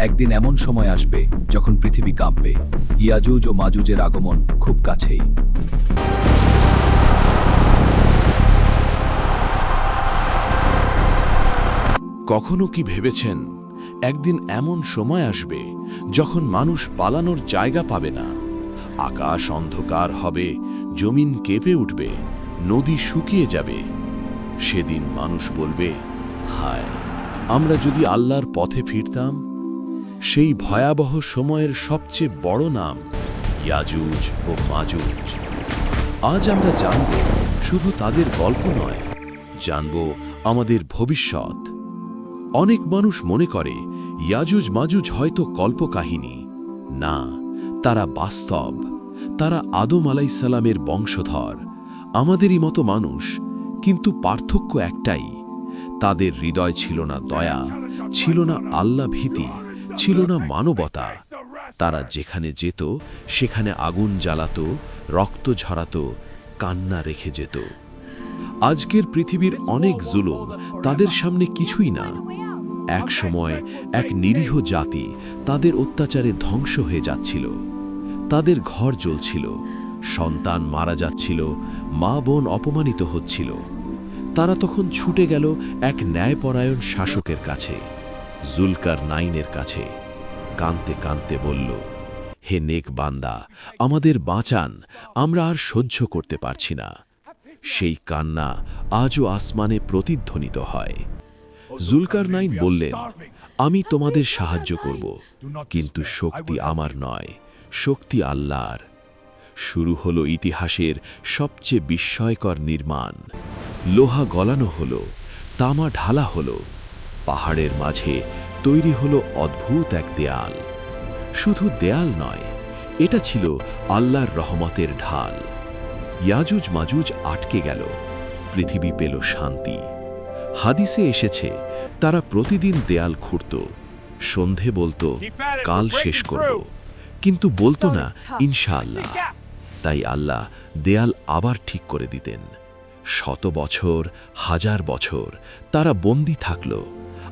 একদিন এমন সময় আসবে যখন পৃথিবী কাঁপবে। ইয়াজুজ ও মাজুজের আগমন খুব কাছেই। কখনো কি ভেবেছেন একদিন এমন সময় আসবে যখন মানুষ পালানোর জায়গা পাবে না? আকাশ অন্ধকার হবে, জমিন কেঁপে উঠবে, নদী শুকিয়ে যাবে। সেদিন মানুষ বলবে, হায়, আমরা যদি আল্লাহর পথে ফিরতাম। সেই ভয়াবহ সময়ের সবচেয়ে বড় নাম ইয়াজুজ ও মাজুজ। আজ আমরা জানব শুধু তাদের গল্প নয়, জানব আমাদের ভবিষ্যৎ। অনেক মানুষ মনে করে ইয়াজুজ মাজুজ হয়তো কল্পকাহিনী। না, তারা বাস্তব। তারা আদম আলাইসাল্লামের বংশধর, আমাদেরই মতো মানুষ। কিন্তু পার্থক্য একটাই, তাদের হৃদয় ছিল না দয়া, ছিল না আল্লাহ ভীতি, ছিল না মানবতা। তারা যেখানে যেত সেখানে আগুন জ্বালাতো, রক্ত ঝরাতো, কান্না রেখে যেত। আজকের পৃথিবীর অনেক জুলুম তাদের সামনে কিছুই না। এক সময় এক নিরীহ জাতি তাদের অত্যাচারে ধ্বংস হয়ে যাচ্ছিল। তাদের ঘর জ্বলছিল, সন্তান মারা যাচ্ছিল, মা বোন অপমানিত হচ্ছিল। তারা তখন ছুটে গেল এক ন্যায়পরায়ণ শাসকের কাছে, জুলকার নাইনের কাছে। কাঁদতে কাঁদতে বলল, হে নেক বান্দা, আমাদের বাঁচান, আমরা আর সহ্য করতে পারছি না। সেই কান্না আজও আসমানে প্রতিধ্বনিত হয়। জুলকার নাইন বললেন, আমি তোমাদের সাহায্য করব, কিন্তু শক্তি আমার নয়, শক্তি আল্লাহর। শুরু হলো ইতিহাসের সবচেয়ে বিস্ময়কর নির্মাণ। লোহা গলানো হলো, তামা ঢালা হলো, পাহাড়ের মাঝে তৈরি হলো অদ্ভুত এক দেয়াল। শুধু দেয়াল নয়, এটা ছিল আল্লাহর রহমতের ঢাল। ইয়াজুজ মাজুজ আটকে গেল, পৃথিবী পেল শান্তি। হাদিসে এসেছে, তারা প্রতিদিন দেয়াল খুঁড়ত, সন্ধে বলতো কাল শেষ করব, কিন্তু বলতো না ইনশাআল্লাহ। তাই আল্লাহ দেয়াল আবার ঠিক করে দিতেন। শত বছর, হাজার বছর তারা বন্দী থাকল,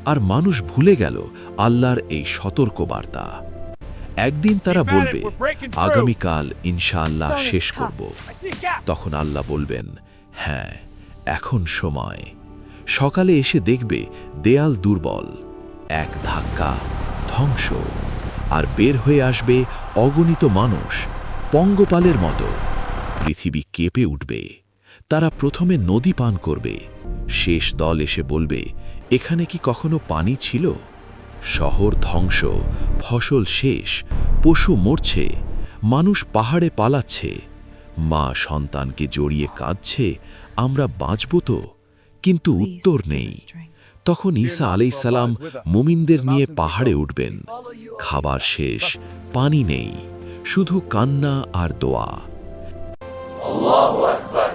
আর মানুষ ভুলে গেল আল্লাহর এই সতর্ক বার্তা। একদিন তারা বলবে, আগামীকাল ইনশাআল্লাহ শেষ করব। তখন আল্লাহ বলবেন, হ্যাঁ, এখন সময়। সকালে এসে দেখবে দেয়াল দুর্বল, এক ধাক্কা ধ্বংস, আর বের হয়ে আসবে অগণিত মানুষ, পঙ্গপালের মতো। পৃথিবী কেঁপে উঠবে। তারা প্রথমে নদী পান করবে, শেষ দল এসে বলবে, এখানে কি কখনো পানি ছিল? শহর ধ্বংস, ফসল শেষ, পশু মরছে, মানুষ পাহাড়ে পালাচ্ছে, মা সন্তানকে জড়িয়ে কাঁদছে, আমরা বাঁচব তো? কিন্তু উত্তর নেই। তখন ঈসা আলাইহিসসালাম মুমিনদের নিয়ে পাহাড়ে উঠবেন। খাবার শেষ, পানি নেই, শুধু কান্না আর দোয়া। আল্লাহু আকবার।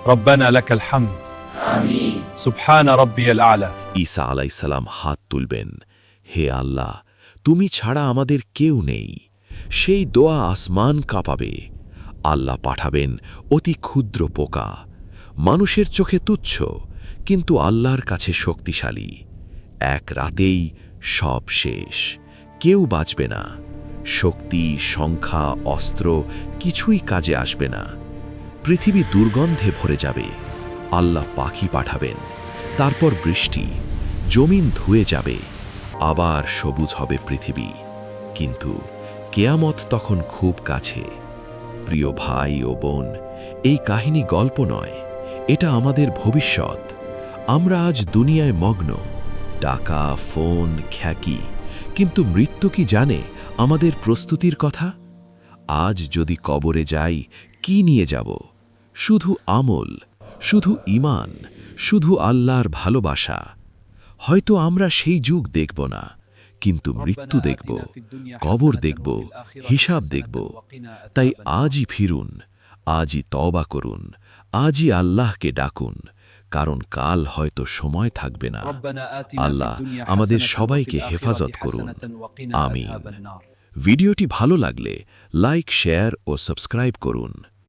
রব্বানা লাকাল হামদ। আমিন। সুবহান রাব্বিয়াল আ'লা। ঈসা আলাইহিসসালাম হাত তুলবেন, হে আল্লাহ, তুমি ছাড়া আমাদের কেউ নেই। সেই দোয়া আসমান কাঁপাবে। আল্লাহ পাঠাবেন অতি ক্ষুদ্র পোকা, মানুষের চোখে তুচ্ছ, কিন্তু আল্লাহর কাছে শক্তিশালী। এক রাতেই সব শেষ, কেউ বাঁচবে না। শক্তি, সংখ্যা, অস্ত্র কিছুই কাজে আসবে না। পৃথিবী দুর্গন্ধে ভরে যাবে। আল্লাহ পাখি পাঠাবেন, তারপর বৃষ্টি, জমিন ধুয়ে যাবে, আবার সবুজ হবে পৃথিবী। কিন্তু কেয়ামত তখন খুব কাছে। প্রিয় ভাই ও বোন, এই কাহিনী গল্প নয়, এটা আমাদের ভবিষ্যৎ। আমরা আজ দুনিয়ায় মগ্ন, টাকা, ফোন, খ্যাতি, কিন্তু মৃত্যু কি জানে আমাদের প্রস্তুতির কথা? আজ যদি কবরে যাই, কি নিয়ে যাব? শুধু আমল, শুধু ঈমান, শুধু আল্লাহর ভালোবাসা। হয়তো আমরা সেই যুগ দেখব না, কিন্তু মৃত্যু দেখব, কবর দেখব, হিসাব দেখব। তাই আজই ফিরুন, আজই তওবা করুন, আজই আল্লাহকে ডাকুন, কারণ কাল হয়তো সময় থাকবে না। আল্লাহ আমাদের সবাইকে হেফাজত করুন, আমিন। ভিডিওটি ভালো লাগলে লাইক, শেয়ার ও সাবস্ক্রাইব করুন।